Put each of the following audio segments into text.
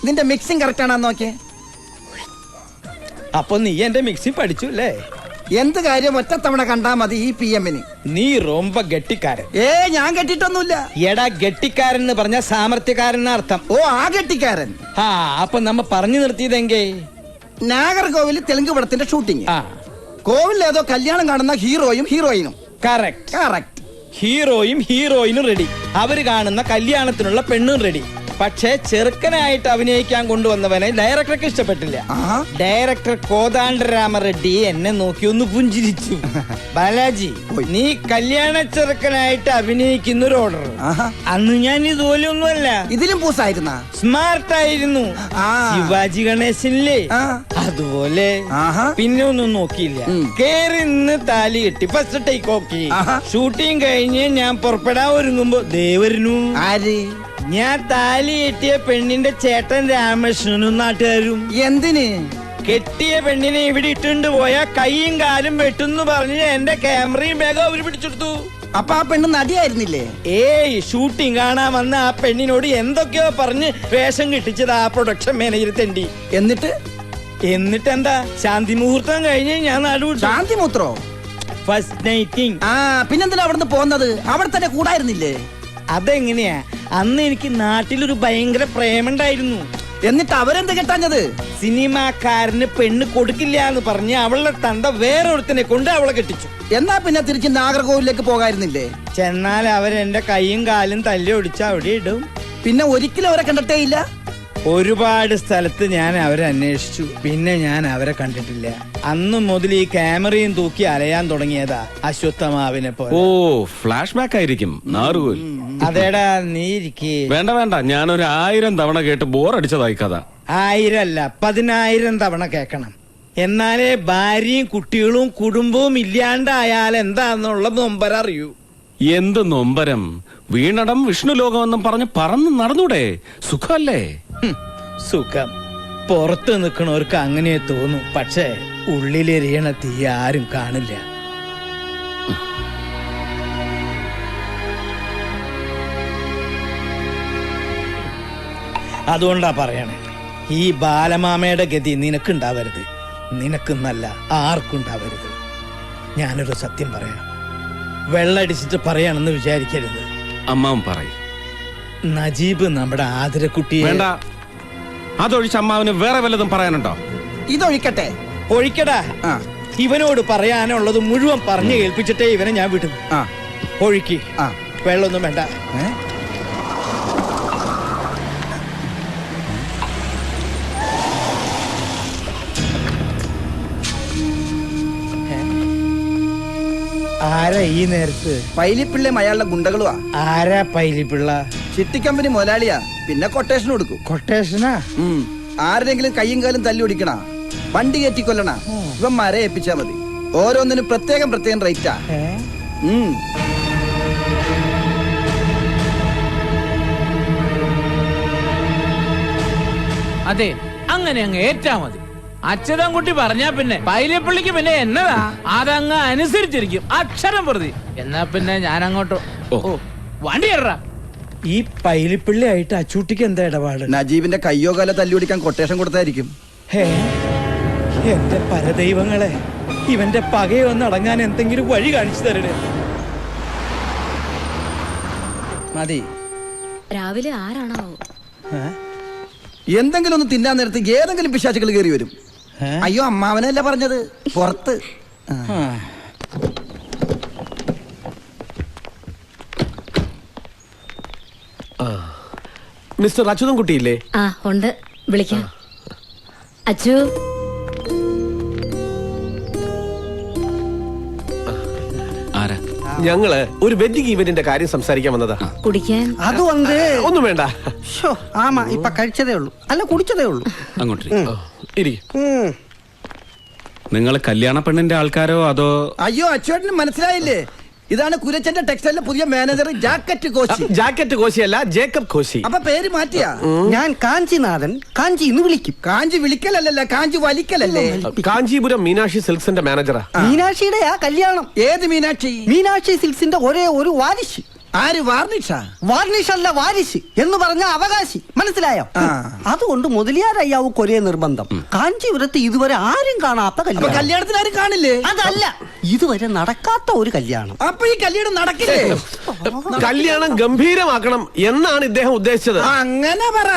നിന്റെ mixing correct ആണെന്ന് നോക്കിയേ. അപ്പൊ നീ എന്റെ മിക്സി പഠിച്ചു അല്ലേ? എന്ത് കാര്യം ഒറ്റത്തവണ കണ്ടാ മതി ഈ PM-ന്. നീ റൊമ്പ ഗട്ടിക്കാരൻ. ഞാൻ കെട്ടിട്ടൊന്നുമില്ല. എടാ ഗട്ടിക്കാരൻ എന്ന് പറഞ്ഞ സാമർത്ഥ്യക്കാരൻ അർത്ഥം. ഓ ആ ഗട്ടിക്കാരൻ. അപ്പൊ നമ്മ പറഞ്ഞു നിർത്തിയതെങ്കേ നാഗർകോവിൽ തെലുങ്ക് പടത്തിന്റെ ഷൂട്ടിംഗ്. കോവിൽ ഏതോ കല്യാണം കാണുന്ന ഹീറോയും ഹീറോയിനും. കറക്റ്റ്. ഹീറോയും ഹീറോയിനും റെഡി. അവര് കാണുന്ന കല്യാണത്തിനുള്ള പെണ്ണും റെഡി. പക്ഷേ ചെറുക്കനായിട്ട് അഭിനയിക്കാൻ കൊണ്ടുവന്നവനെ ഡയറക്ടർക്ക് ഇഷ്ടപ്പെട്ടില്ല. ഡയറക്ടർ കോദണ്ഡരാമറെഡ്ഡി എന്നെ നോക്കി ഒന്ന് പുഞ്ചിരിച്ചു. ബാലാജി, നീ കല്യാണ ചെറുക്കനായിട്ട് അഭിനയിക്കുന്ന ഒരു ഓർഡർ. അന്ന് ഞാൻ ഇതുപോലെ ഒന്നുമല്ല, ഇതിലും പൂസായിരുന്ന സ്മാർട്ടായിരുന്നു. ശിവാജി ഗണേശനില്ലേ അതുപോലെ. പിന്നെ ഒന്നും നോക്കിയില്ല, കേറി നിന്ന് താലി കെട്ടി ഫസ്റ്റ് ടേക്ക് ഓക്കെ. ഷൂട്ടിംഗ് കഴിഞ്ഞ് ഞാൻ പുറപ്പെടാൻ ഒരുങ്ങുമ്പോ ദേവരനു. ഞാൻ താലി കെട്ടിയ പെണ്ണിന്റെ ചേട്ടൻ രാമകൃഷ്ണനും നാട്ടുകാരും. എന്തിന്? കെട്ടിയ പെണ്ണിനെ ഇവിടെ ഇട്ടുകൊണ്ട് പോയാ കൈയും കാലും വെട്ടുന്നു പറഞ്ഞ് എന്റെ ക്യാമറയും വേഗം അവര് പിടിച്ചെടുത്തു. അപ്പൊ ആ പെണ്ണ് നടിയായിരുന്നില്ലേ? ഷൂട്ടിംഗ് കാണാൻ വന്ന ആ പെണ്ണിനോട് എന്തൊക്കെയോ പറഞ്ഞ് വേഷം കിട്ടിച്ചത് ആ പ്രൊഡക്ഷൻ മാനേജർ തെണ്ടി. എന്നിട്ട് എന്താ, ശാന്തി മുഹൂർത്തം കഴിഞ്ഞ് ഞാൻ നാടുവിട്ടു. ശാന്തി മുഹൂർത്തോ? ഫസ്റ്റ് നൈറ്റിംഗ്. പിന്നെന്തിനാ അവിടുന്ന് പോന്നത്? അവിടെ തന്നെ കൂടായിരുന്നില്ലേ? അതെങ്ങനെയാ? അന്ന് എനിക്ക് നാട്ടിലൊരു ഭയങ്കര പ്രേമുണ്ടായിരുന്നു. എന്നിട്ട് അവരെന്ത് കെട്ടാഞ്ഞത്? സിനിമാക്കാരന് പെണ്ണ് കൊടുക്കില്ല എന്ന് പറഞ്ഞ് അവളുടെ തന്ത വേറൊരുത്തനെ കൊണ്ട് അവളെ കെട്ടിച്ചു. എന്നാ പിന്നെ തിരിച്ച് നാഗർകോവിലേക്ക് പോകായിരുന്നില്ലേ? ചെന്നാൽ അവരെന്റെ കൈയും കാലും തല്ലി ഒടിച്ച് അവിടെ ഇടും. പിന്നെ ഒരിക്കലും അവരെ കണ്ടിട്ടേ ഇല്ല? ഒരുപാട് സ്ഥലത്ത് ഞാൻ അവരെ അന്വേഷിച്ചു, പിന്നെ ഞാൻ അവരെ കണ്ടിട്ടില്ല. അന്ന് മുതൽ ഈ ക്യാമറയും തൂക്കി അലയാൻ തുടങ്ങിയതാ അശ്വത്ഥമാവിനെ പോലെ. ഓ, ഫ്ലാഷ് ബാക്ക് ആയിരിക്കും നാറുകോൽ. അതേടാ, നീ ഇരിക്കേ. വേണ്ട, ഞാനൊരു 1000 തവണ കേട്ട് ബോറടിച്ചതായി കഥ. 1000 അല്ല 10,000 തവണ കേക്കണം. എന്നാലേ ഭാര്യയും കുട്ടികളും കുടുംബവും ഇല്ലാണ്ടായാൽ എന്താന്നുള്ള നൊമ്പരം അറിയൂ. എന്ത് നൊമ്പരം? വീണടം വിഷ്ണു ലോകമെന്നും പറഞ്ഞ് പറന്ന് നടന്നൂടെ? സുഖല്ലേ? സുഖം പുറത്ത് നിൽക്കണവർക്ക് അങ്ങനെ തോന്നും, പക്ഷേ ഉള്ളിലെരിയണ തീ ആരും കാണില്ല. അതുകൊണ്ടാ പറയണേ, ഈ ബാലമാമയുടെ ഗതി നിനക്കുണ്ടാവരുത്. നിനക്കെന്നല്ല ആർക്കുണ്ടാവരുത്. ഞാനൊരു സത്യം പറയാം, വെള്ളടിച്ചിട്ട് പറയാണെന്ന് വിചാരിക്കരുത്. അമ്മാവൻ പറയും. നജീബ് നമ്മുടെ ആതിരക്കുട്ടിയെ. വേണ്ട, അതൊഴിച്ച് അമ്മാവന് വേറെ വല്ലതും പറയാനുണ്ടോ? ഇതൊഴിക്കട്ടെ. ഒഴിക്കടാ. ഇവനോട് പറയാനുള്ളത് മുഴുവൻ പറഞ്ഞു കേൾപ്പിച്ചിട്ടേ ഇവനെ ഞാൻ വിടും. ഒഴുക്കി. വെള്ളമൊന്നും വേണ്ട. ആരാ ഈ നേരത്ത്? പൈലിപ്പിള്ളയും അയാളുടെ ഗുണ്ടകളുവാ. ആരാ പൈലിപ്പിള്ള? ചിട്ടിക്കമ്പനി മുതലാളിയാ. പിന്നെ കൊട്ടേഷൻ കൊടുക്കും. കൊട്ടേഷനാ? ആരുടെങ്കിലും കയ്യും കാലും തല്ലി ഓടിക്കണ, വണ്ടി കയറ്റി കൊല്ലണ, ഇവന്മാരെ ഏൽപ്പിച്ചാ മതി. ഓരോന്നിനും പ്രത്യേകം റേറ്റാ. അതെ, അങ്ങനെ അങ്ങ് ഏറ്റാ മതി. അച്യുതൻകുട്ടി പറഞ്ഞാ പിന്നെ പൈലിപ്പള്ളിക്ക് പിന്നെ എന്നതാ, അതങ്ങ് അനുസരിച്ചിരിക്കും അക്ഷരം പ്രതി. എന്നാ പിന്നെ ഞാൻ അങ്ങോട്ടോ. വണ്ടി കയറാ. ഈ പൈലിപ്പള്ളി ആയിട്ട് അച്ചൂട്ടിക്ക് എന്താ ഇടപാട്? നജീബിന്റെ കയ്യോ കാലോ തല്ലി ഓടിക്കാൻ കൊട്ടേഷൻ കൊടുത്തായിരിക്കും. എന്റെ പരദൈവങ്ങളെ, ഇവന്റെ പകയൊന്ന് അടങ്ങാൻ എന്തെങ്കിലും വഴി കാണിച്ചു തരണേ. മതി. രാവിലെ ആരാണോ എന്തെങ്കിലും ഒന്ന് തിന്നാൻ നേരത്ത് ഏതെങ്കിലും പിശാചുകൾ കയറി വരും. അയ്യോ, അമ്മാവനല്ല പറഞ്ഞത്, പുറത്ത്. മിസ്റ്റർ അച്യുതൻകുട്ടിയില്ലേ? ഉണ്ട്, വിളിക്കാം. അച്ചു, ഞങ്ങള് ഒരു വെഡിങ് ഇവന്റിന്റെ കാര്യം സംസാരിക്കാൻ വന്നതാ. കുടിക്കാൻ അത് വന്ന് ഒന്നും വേണ്ട. ആമാ, ഇപ്പൊ കഴിച്ചതേ ഉള്ളൂ, അല്ല കുടിച്ചതേ ഉള്ളൂ. അങ്ങോട്ട് നിങ്ങൾ കല്യാണ പെണ്ണിന്റെ ആൾക്കാരോ അതോ? അയ്യോ, അച്ചുവേട്ടന് മനസ്സിലായില്ലേ? ഇതാണ് കുരച്ചന്റെ ടെക്സ്റ്റൈലിലെ പുതിയ മാനേജർ ജാക്കറ്റ് കോശി. ജാക്കറ്റ് കോശിയല്ല, ജേക്കബ് കോശി. അപ്പൊ പേര് മാറ്റിയാ? ഞാൻ കാഞ്ചിനാഥൻ. കാഞ്ചി എന്ന് വിളിക്കും. കാഞ്ചി വിളിക്കലല്ല, കാഞ്ചി വലിക്കലല്ലേ. കാഞ്ചീപുരം മീനാക്ഷി സിൽക്സിന്റെ മാനേജറാ. മീനാക്ഷിയുടെ ആ കല്യാണം. ഏത് മീനാക്ഷി? മീനാക്ഷി സിൽക്സിന്റെ ഒരേ ഒരു വാരിശ്. ആര് വാർണിഷ? വാർണിഷ് അല്ല, വാരിശ് എന്ന് പറഞ്ഞ അവകാശി. മനസ്സിലായോ? ആ. അതുകൊണ്ട് മുതലിയാരയ്യാവുക്ക് ഒരേ നിർബന്ധം, കാഞ്ചീപുരത്ത് ഇതുവരെ ആരും കാണാത്ത അപ്പൊ കല്യാണം. കല്യാണത്തിന് ആരും കാണില്ലേ? അതല്ല, ഇതുവരെ നടക്കാത്ത ഒരു കല്യാണം. അപ്പൊ ഈ കല്യാണം നടക്കില്ലേ? കല്യാണം ഗംഭീരമാക്കണം എന്നാണ് ഇദ്ദേഹം ഉദ്ദേശിച്ചത്. അങ്ങനെ പറ.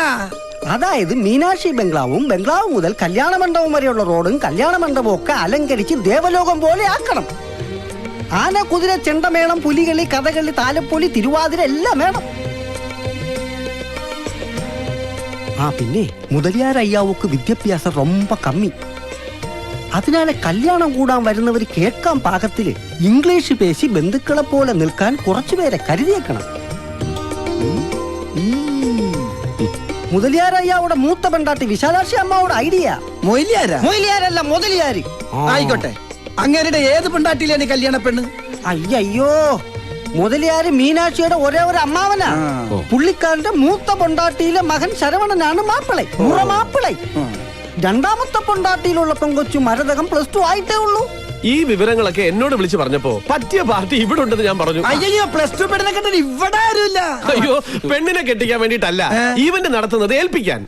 അതായത് മീനാക്ഷി ബംഗ്ലാവും ബംഗ്ലാവ് മുതൽ കല്യാണ മണ്ഡപം വരെയുള്ള റോഡും കല്യാണ മണ്ഡപവും ഒക്കെ അലങ്കരിച്ച് ദേവലോകം പോലെ ആക്കണം. ആന, കുതിര, ചെണ്ടമേളം, പുലികളി, കഥകളി, താലപ്പൊലി, തിരുവാതിര എല്ലാം വേണം. പിന്നെ മുതലിയാരയ്യാവുക്ക് വിദ്യാഭ്യാസം ரொம்ப കമ്മി. അതിനാലെ കല്യാണം കൂടാൻ വരുന്നവർ കേൾക്കാൻ പാകത്തില് ഇംഗ്ലീഷ് പേശി ബന്ധുക്കളെ പോലെ നിൽക്കാൻ കുറച്ചുപേരെ കരുതിയേക്കണം. മുതലിയാരയ്യാവുടെ മൂത്ത പെണ്ടാട്ടി വിശാലാക്ഷി അമ്മാവുടെ ഐഡിയ. മൊയിലിയാരാ? മൊയിലിയാരല്ല, മുതലിയാര്. ആയിക്കോട്ടെ. അങ്ങേരുടെ ഏത് പെണ്ടാട്ടിയിലാണ് കല്യാണ പെണ്ണ്? അയ്യോ, മുതലിയാര് മീനാക്ഷിയുടെ ഒരേ ഒരു അമ്മാവനാ. പുള്ളിക്കാരന്റെ മൂത്ത പൊണ്ടാട്ടിയിലെ മകൻ ശരവണനാണ് മാപ്പിളை, മുറമാപ്പിളை. രണ്ടാമത്തെ പൊണ്ടാട്ടിയിലുള്ള പെങ്കൊച്ചു മരതകം +2 ആയിട്ടേ ഉള്ളൂ. ഈ വിവരങ്ങളൊക്കെ എന്നോട് വിളിച്ചു പറഞ്ഞപ്പോ പറ്റിയ പാർട്ടി ഇവിടെ ഉണ്ടെന്ന് ഞാൻ പറഞ്ഞു. അയ്യോ, +2 പെണ്ണിനെ കണ്ടിട്ട് ഇവിടെ ആരുമില്ല. അയ്യോ, പെണ്ണിനെ കെട്ടിക്കാൻ വേണ്ടിട്ടല്ല, ഈവന്റ് നടത്തുന്നത് ഏൽപ്പിക്കാൻ.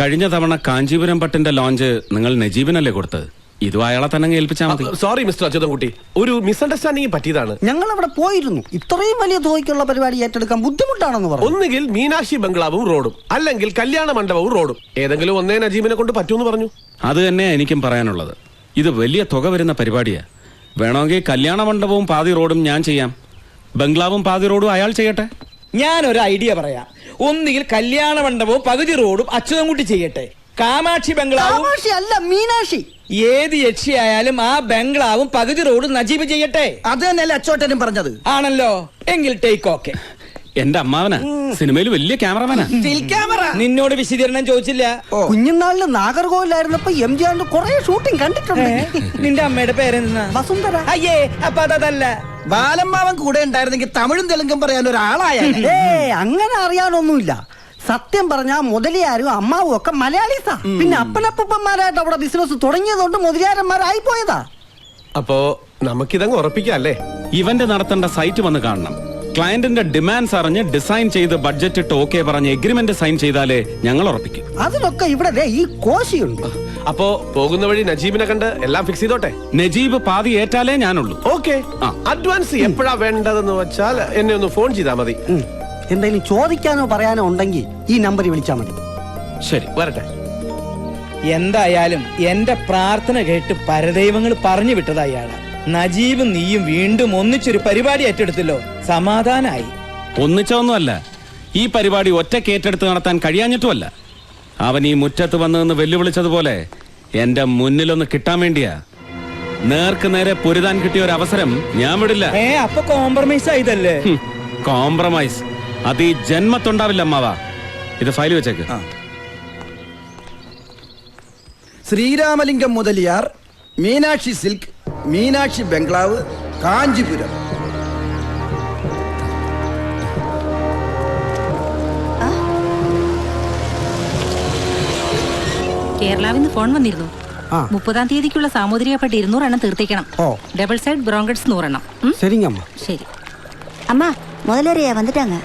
കഴിഞ്ഞ തവണ കാഞ്ചീപുരം പട്ടിന്റെ ലോഞ്ച് നിങ്ങൾ നജീബിനല്ലേ കൊടുത്തത്? ഇതും അയാളെ തന്നെ ഏൽപ്പിച്ചാൽ മതി. സോറി മിസ്റ്റർ അച്യുതൻകുട്ടി, ഒരു മിസ്അണ്ടർസ്റ്റാൻഡിംഗ് പറ്റിയതാണ്. ഞങ്ങൾ അവിടെ പോയിരുന്നു. ഇത്രയും വലിയ തുകയ്ക്കുള്ള പരിപാടി ഏറ്റെടുക്കാൻ ബുദ്ധിമുട്ടാണെന്ന് പറഞ്ഞു. ഒന്നുകിൽ മീനാക്ഷി ബംഗ്ലാവും റോഡും, അല്ലെങ്കിൽ കല്യാണ മണ്ഡപവും റോഡും, ഏതെങ്കിലും ഒന്നേ നജീബിനെ കൊണ്ട് പറ്റൂന്ന് പറഞ്ഞു. അത് തന്നെ എനിക്കും പറയാനുള്ളത്. ഇത് വലിയ തുക വരുന്ന പരിപാടിയാ. വേണമെങ്കിൽ കല്യാണ മണ്ഡപവും പാതി റോഡും ഞാൻ ചെയ്യാം, ബംഗ്ലാവും പാതി റോഡും അയാൾ ചെയ്യട്ടെ. ഞാനൊരു ഐഡിയ പറയാം. ഒന്നുകിൽ കല്യാണ മണ്ഡപവും പകുതി റോഡും അച്യുതൻകുട്ടി ചെയ്യട്ടെ, കാമാക്ഷി ബംഗ്ലാവും. കാമാക്ഷി അല്ല, മീനാക്ഷി. ഏത് യക്ഷിയായാലും ആ ബംഗ്ലാവും പകുതി റോഡും നജീബ് ചെയ്യട്ടെ. അത് തന്നെയല്ലേ അച്ചോട്ടനും പറഞ്ഞത്? ആണല്ലോ, എങ്കിൽ ടേക്ക് ഓക്കെ. എന്റെ അമ്മാവനാ, സിനിമയിൽ വലിയ ക്യാമറമാനാ. നിന്നോട് വിശദീകരണം ചോദിച്ചില്ല. കുഞ്ഞുനാളില് നാഗർകോവിലായിരുന്നപ്പോ എംജിആറിന്റെ കുറെ ഷൂട്ടിംഗ് കണ്ടിട്ടുണ്ട്. നിന്റെ അമ്മയുടെ പേരെന്താ? വസുന്ധര. അയ്യേ, അപ്പൊ അതല്ല. ബാലമ്മാവൻ കൂടെ ഉണ്ടായിരുന്നെങ്കിൽ തമിഴും തെലുങ്കും പറയാൻ ഒരാളായ. അങ്ങനെ അറിയാനൊന്നുമില്ല. സത്യം പറഞ്ഞാ മുതലിയാരും അമ്മാവും ഒക്കെ മലയാളീസാ. പിന്നെ അപ്പനപ്പന്മാരായിട്ട് അവിടെ ബിസിനസ് തുടങ്ങിയതുകൊണ്ട് മുതലിയാരന്മാരായി പോയതാ. അപ്പോ നമുക്കിതങ്ങ് ഉറപ്പിക്കാം അല്ലേ? ഇവന്റ് നടത്തേണ്ട സൈറ്റ് വന്ന് കാണണം. ക്ലയന്റിന്റെ ഡിമാൻഡ്സ് അറിഞ്ഞ് ഡിസൈൻ ചെയ്ത് ബഡ്ജറ്റ് ഇട്ട് ഓക്കെ പറഞ്ഞ് എഗ്രിമെന്റ് സൈൻ ചെയ്താലേ ഞങ്ങൾ ഉറപ്പിക്കും. അതിനൊക്കെ ഇവിടെ ഈ കോശിയുണ്ട്. അപ്പോ പോകുന്ന വഴി നജീബിനെ കണ്ട് എല്ലാം ഫിക്സ് ചെയ്തോട്ടെ. നജീബ് പാതി ഏറ്റാലേ ഞാനുള്ളൂ. ഓക്കെ, അഡ്വാൻസ് എപ്പോഴാ വേണ്ടതെന്ന് വെച്ചാൽ എന്നെ ഒന്ന് ഫോൺ ചെയ്താൽ മതി. എന്തെങ്കിലും ചോദിക്കാനോ പറയാനോ ഉണ്ടെങ്കിൽ ഈ നമ്പറിൽ വിളിച്ചാൽ മതി. ശരി, വരട്ടെ. എന്തായാലും എന്റെ പ്രാർത്ഥന കേട്ട് പരദൈവങ്ങൾ പറഞ്ഞു വിട്ടത് അയാളാ. നജീബും നീയും വീണ്ടും ഒന്നിച്ചൊരു പരിപാടി ഏറ്റെടുത്തല്ലോ, സമാധാനായി. ഒന്നിച്ചൊന്നുമല്ല, ഈ പരിപാടി ഒറ്റയ്ക്ക് ഏറ്റെടുത്ത് നടത്താൻ കഴിയാഞ്ഞിട്ടുമല്ല. അവൻ ഈ മുറ്റത്ത് വന്നതെന്ന് വെല്ലുവിളിച്ചതുപോലെ എന്റെ മുന്നിലൊന്ന് കിട്ടാൻ വേണ്ടിയാ. നേർക്ക് നേരെ പൊരുതാൻ കിട്ടിയ ഒരു അവസരം ഞാൻ വിടില്ല. അപ്പൊ കോംപ്രമൈസ് ആയതല്ലേ? കോംപ്രമൈസ് അത് ഈ ജന്മത്തുണ്ടാവില്ല അമ്മാവാ. ഇത് ഫയൽ വെച്ചേക്ക്. ശ്രീരാമലിംഗം മുതലിയാർ, മീനാക്ഷി സിൽക്ക്, മീനാക്ഷി ബംഗ്ലാവ്, കാഞ്ചീപുരം. കേരളാവിന്ന് ഫോൺ വന്നിരുന്നു. 30-ാം തീയതിക്കുള്ള സാമൂതിരിക പട്ടി 200 എണ്ണം തീർത്തേക്കണം. ഡബിൾ സൈഡ് ബ്രോങ്കറ്റ്സ് 100 എണ്ണം. ശരിങ്ങമ്മ. ശരി അമ്മ, முதலறியா வந்துட்டாங்க.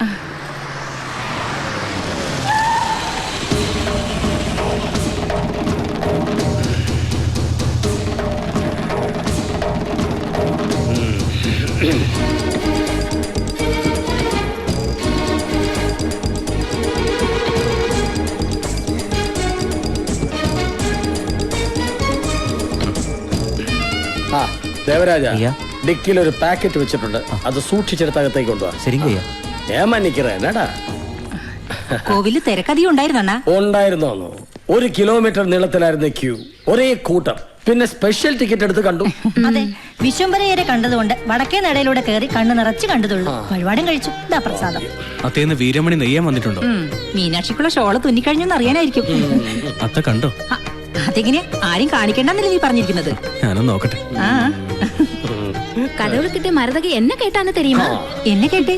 ദേവരാജ, ഡിക്കിൽ ഒരു പാക്കറ്റ് വെച്ചിട്ടുണ്ട്, അത് സൂക്ഷിച്ചെടുത്ത് അകത്തേക്ക് കൊണ്ടുപോവാ. ഞാൻ മന്നിக்கிறேன்டா. കോവില് തിരക്കധികം ഉണ്ടായിരുന്നോ? ഉണ്ടായിരുന്നോ? 1 കിലോമീറ്റർ നീളത്തിലായിരുന്നു ക്യൂ, ഒരേ കൂട്ടം. പിന്നെ സ്പെഷ്യൽ ടിക്കറ്റ് എടുത്ത് കണ്ടു. അതെ, വിശ്വംഭരയരെ കണ്ടതുകൊണ്ട് വടക്കേ നടയിലൂടെ കയറി കണ്ണു നിറച്ച് കണ്ടതുള്ളൂ. വഴിപാടും കഴിച്ചു. ഇതാ പ്രസാദം. അത്തേന്ന് വീരമണി നെയ്യാൻ വന്നിട്ടുണ്ടോ? മീനാക്ഷിക്കുള്ള ഷോള് തുന്നിക്കഴിഞ്ഞെന്ന് അറിയാനായിരിക്കും. അത്ത കണ്ടോ? അതെങ്ങനെ? ആരും കാണിക്കണ്ടെന്നല്ലേ നീ പറഞ്ഞിരിക്കുന്നത്? ഞാനൊന്ന് നോക്കട്ടെ. கடவுள் கிட்ட மரதகை என்ன கேட்டான்னு தெரியுமா? എന്നെ കേട്ടേ?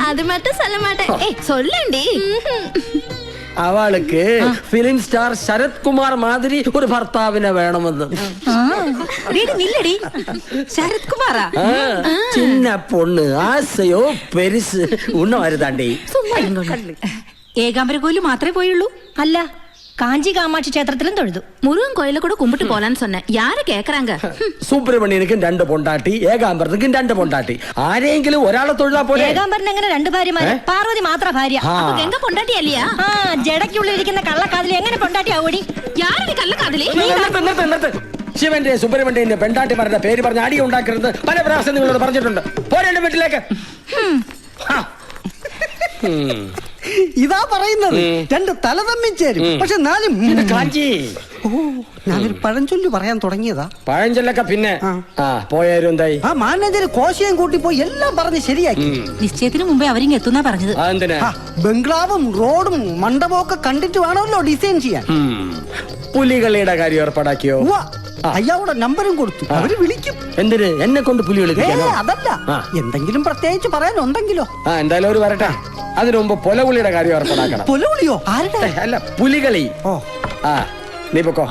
அது மட்டும் சொல்ல மாட்டேன். சொல்லேண்டி. അവൾക്ക് ഫിലിം സ്റ്റാർ ശരത് കുമാർ മാതിരി ഒരു ഭർത്താവിനെ വേണമെന്ന്. നില്ലടി ശരത് കുമാറാ? ചിന്ന പൊണ്ണ് ആസയോ പെരിസ് ഉണ്ണമരുതാണ്ടി. ഏകാംബരകോയില് മാത്രമേ പോയുള്ളൂ? അല്ല, காஞ்சி காமாட்சி க்ஷேத்திரத்திலும் தொழுது. முருகன் கோயில கூட கும்பிட்டு போலான்னு சொன்னேன். யாரு கேக்குறாங்க? സുബ്രഹ്മണ്യനിക്കും 2 പൊണ്ടാട്ടി, ഏകാംബരത്തിനും 2 പൊണ്ടാട്ടി. ആരെങ്കിലും ഒരാളെ തൊഴിലാ പോലെ. ഏകാംബരൻ എങ്ങനെ 2 ഭാര്യമാര്? പാർവതി മാത്ര ഭാര്യ. അപ്പൊ ഗംഗ പൊണ്ടാട്ടി അല്ലയാ? ആ, ജടയ്ക്കുള്ളിരിക്കുന്ന കള്ളക്കാതിലി എങ്ങനെ പൊണ്ടാട്ടി ആവൂടി? யாரு കള്ളക്കാതിലി? ശിവന്റെ സുബ്രഹ്മണ്യന്റെ പെണ്ടാട്ടിമാരുടെ പേര് പറഞ്ഞ് അടി ഉണ്ടാക്കരുത് പല പ്രാവശ്യം നിങ്ങളോട് പറഞ്ഞിട്ടുണ്ട്. പോരേണ്ട വീട്ടിലേക്ക്. ഇതാ പറയുന്നത്, 2 തല തമ്മിൽ ചേരും. പക്ഷെ 4 കാഞ്ചി. ഞാനൊരു പഴഞ്ചൊല്ലു പറയാൻ തുടങ്ങിയതാ. പഴഞ്ചൊല്ലൊക്കെ പിന്നെ പോയാലും എന്തായി? ആ മാനേജർ കോശയും കൂട്ടി പോയി എല്ലാം പറഞ്ഞ് ശരിയാക്കി. നിശ്ചയത്തിന് മുമ്പേ അവരിങ്ങ് എത്തുന്നാ പറഞ്ഞത്. ബംഗ്ലാവും റോഡും മണ്ഡപവും ഒക്കെ കണ്ടിട്ട് വേണമല്ലോ ഡിസൈൻ ചെയ്യാൻ. പുലികളിയുടെ കാര്യം ഏർപ്പാടാക്കിയോ? അയാളുടെ നമ്പറും കൊടുത്തു. അവര് വിളിക്കും. എന്തിന്? എന്നെ കൊണ്ട് പുലി വിളിപ്പിക്കാനോ? അതല്ല, എന്തെങ്കിലും പ്രത്യേകിച്ച് പറയാനുണ്ടെങ്കിലോ. എന്തായാലും ഒരു വരട്ടെ. അതിനു മുമ്പ് പൊലകുളിയുടെ കാര്യം ഏർപ്പാടാക്കണം. പൊലകുളിയോ? ആരുടെ? അല്ല, പുലികളി. നീ പൊക്കോ.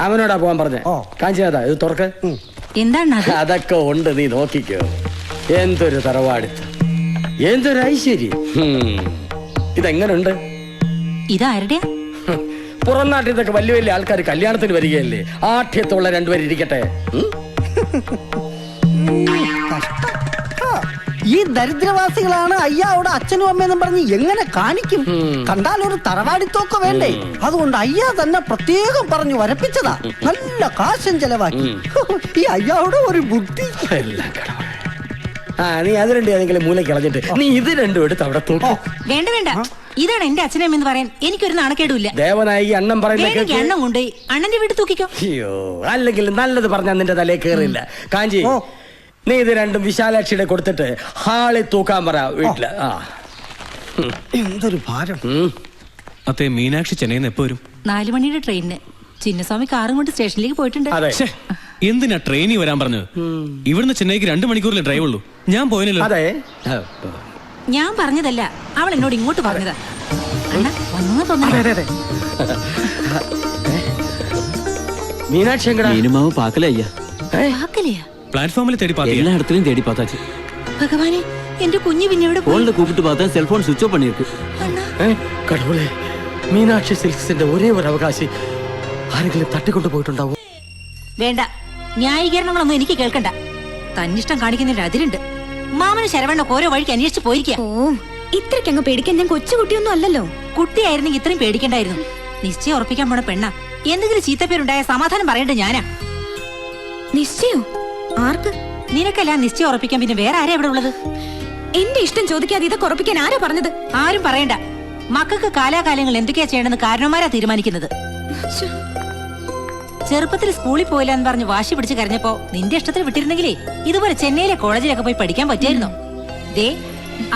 അവനോടാ പോവാൻ പറഞ്ഞേ. കാഞ്ചിനാഥാ, ഇത് തുറക്ക്. എന്താണ് അതൊക്കെ ഉണ്ട്, നീ നോക്കിക്കോ. എന്തൊരു തറവാടിത്ത്, എന്തൊരു ഐശ്വര്യം. ഇതെങ്ങനുണ്ട്? ഇതാരുടെയാ? പുറം നാട്ടിൽ നിന്നൊക്കെ വലിയ വലിയ ആൾക്കാർ കല്യാണത്തിന് വരികയല്ലേ. ആഠ്യത്തുള്ള 2 പേര് ഇരിക്കട്ടെ. ഈ ദരിദ്രവാസികളാണ് അയ്യാവിടെ അച്ഛനും അമ്മയെന്നും പറഞ്ഞ് എങ്ങനെ കാണിക്കും? കണ്ടാൽ ഒരു തറവാടിത്തൊക്കെ വേണ്ടേ? അതുകൊണ്ട് അയ്യ തന്നെ പ്രത്യേകം പറഞ്ഞു വരപ്പിച്ചതാ. നല്ല കാശം ചെലവാക്കി. ഈ അയ്യാവിടെ ഒരു ബുദ്ധി. നീ അത് 2 ഏതെങ്കിലും മൂലയ്ക്ക് കളഞ്ഞിട്ട് നീ ഇത് 2 എടുത്ത് അവിടെ തൂക്കും. വേണ്ട വേണ്ട, ഇതാണ് എന്റെ അച്ഛനമ്മ എന്ന് പറയാൻ എനിക്കൊരു നാണക്കേടുമില്ല. ദേവനായി അണ്ണം പറയുന്ന എണ്ണം കൊണ്ട് അണ്ണന്റെ വീട്ടിൽ തൂക്കിക്കോ. അയ്യോ, അല്ലെങ്കിൽ നല്ലത് പറഞ്ഞാൽ നിന്റെ തലയിൽ കേറില്ല. കാഞ്ചി, നീ ഇത് 2 വിശാലാക്ഷിയുടെ കൊടുത്തിട്ട് ഹാളിൽ തൂക്കാൻ പറ വീട്ടില്. എന്തൊരു ഭാരം. അതെ, മീനാക്ഷി ചെന്നൈയിൽ നിന്ന് എപ്പോ വരും? 4 മണിയുടെ ട്രെയിനിന്. ചിന്നസ്വാമി കാറും കൊണ്ട് സ്റ്റേഷനിലേക്ക് പോയിട്ടുണ്ട്. എന്തിനാ ട്രെയിനിൽ വരാൻ പറഞ്ഞത്? ഇവിടുന്ന് ചെന്നൈക്ക് 2 മണിക്കൂറിലെ ഡ്രൈവ് ഉള്ളൂ. ഞാൻ പോയനല്ലോ. അതെ, ഞാൻ പറഞ്ഞതല്ല, അവൾ എന്നോട് ഇങ്ങോട്ട് പറഞ്ഞതാ. മീനാക്ഷി പ്ലാറ്റ്ഫോമിൽ തേടി എല്ലായിടത്തിലും തേടി பார்த்தாச்சு. ഭഗവാനെ, എന്റെ കുഞ്ഞു പിന്നെ എവിടെ പോയി? ഫോണിൽ കൂപ്പിട്ട് பார்த்தா സെൽഫോൺ സ്വിച്ച് ഓഫ് பண்ணிருக்கு. കടവുളെ, മീനാക്ഷി സിൽക്സിന്റെ ഒരേ ഒരു അവകാശി ആരെങ്കിലും തട്ടിക്കൊണ്ടു പോയിട്ടുണ്ടാവും. വേണ്ട, ന്യായീകരണങ്ങളൊന്നും എനിക്ക് കേൾക്കണ്ട. തന്നിഷ്ടം കാണിക്കുന്നതിൽ അതിരുണ്ട്. മാമന് ശരവണ്ണ ഓരോ വഴിക്ക് അന്വേഷിച്ച് പോയിരിക്കുക. ഇത്രയ്ക്കങ്ങ് പേടിക്കാൻ ഞാൻ കൊച്ചുകുട്ടിയൊന്നും അല്ലല്ലോ. കുട്ടിയായിരുന്നെങ്കിൽ ഇത്രയും പേടിക്കണ്ടായിരുന്നു. നിശ്ചയം ഉറപ്പിക്കാൻ പോണ പെണ്ണ. എന്തെങ്കിലും ചീത്തപ്പേരുണ്ടായ സമാധാനം പറയേണ്ടത് ഞാനാ. നിശ്ചയോ? ആർക്ക്? നിനക്കല്ല നിശ്ചയം ഉറപ്പിക്കാൻ പിന്നെ വേറെ ആരാ ഇവിടെ ഉള്ളത്? എന്റെ ഇഷ്ടം ചോദിക്കാതെ ഇതൊക്കെ ഉറപ്പിക്കാൻ ആരാ പറഞ്ഞത്? ആരും പറയണ്ട. മക്കൾക്ക് കാലാകാലങ്ങൾ എന്തൊക്കെയാ ചെയ്യണമെന്ന് കാരണവന്മാരാ തീരുമാനിക്കുന്നത്. ചെറുപ്പത്തിൽ സ്കൂളിൽ പോയില്ല എന്ന് പറഞ്ഞ് വാശി പിടിച്ച് കരഞ്ഞപ്പോ നിന്റെ ഇഷ്ടത്തിൽ വിട്ടിരുന്നെങ്കിലേ ഇതുപോലെ ചെന്നൈയിലെ കോളേജിലൊക്കെ പോയി പഠിക്കാൻ പറ്റിയായിരുന്നോ? ദേ,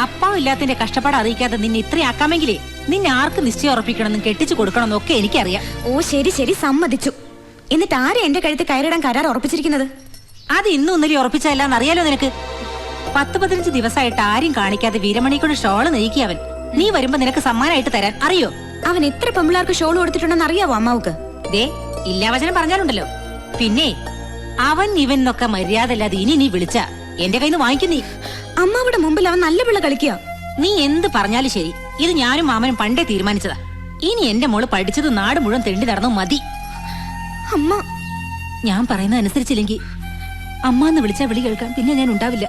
അപ്പാവും ഇല്ലാത്തിന്റെ കഷ്ടപ്പാട് അറിയിക്കാതെ നിന്നെ ഇത്രയാക്കാമെങ്കിലേ നിന്നെ ആർക്ക് നിശ്ചയം ഉറപ്പിക്കണമെന്നും കെട്ടിച്ചു കൊടുക്കണമെന്നും ഒക്കെ എനിക്കറിയാം. ഓ ശരി ശരി, സമ്മതിച്ചു. എന്നിട്ട് ആരാ എന്റെ കഴുത്ത് കയറിടാൻ കരാർ ഉറപ്പിച്ചിരിക്കുന്നത്? അത് ഇന്നും ഇന്നലെ ഉറപ്പിച്ചതല്ലാന്ന് അറിയാലോ നിനക്ക്. 10-15 ദിവസമായിട്ട് ആരും കാണിക്കാതെ വീരമണിക്കൊണ്ട് ഷോള് നെയ്ക്കിയവൻ. നീ വരുമ്പോ നിനക്ക് സമ്മാനമായിട്ട് തരാൻ അറിയോ? അവൻ എത്ര പെമ്പിളാർക്ക് ഷോൾ കൊടുത്തിട്ടുണ്ടെന്ന് അറിയാവോ അമ്മാവുക്ക്? ദേ, ഇല്ലാവചനം പറഞ്ഞാലുണ്ടല്ലോ. പിന്നെ അവൻ ഇവനൊക്കെ മര്യാദയില്ലാതെ ഇനി നീ വിളിച്ച എന്റെ കയ്യിൽ നിന്ന് വാങ്ങിക്കും നീ. അമ്മാവിടെ മുമ്പിൽ അവൻ നല്ല പിള്ള കളിക്കുക. നീ എന്ത് പറഞ്ഞാലും ശരി, ഇത് ഞാനും മാമനും പണ്ടേ തീരുമാനിച്ചതാ. ഇനി എന്റെ മോള് പഠിച്ചത് നാട് മുഴുവൻ തെണ്ടി നടന്നു മതി. അമ്മ, ഞാൻ പറയുന്നത് അനുസരിച്ചില്ലെങ്കിൽ അമ്മ എന്ന് വിളിച്ചാ വിളി കേൾക്കാൻ പിന്നെ ഞാൻ ഉണ്ടാവില്ല.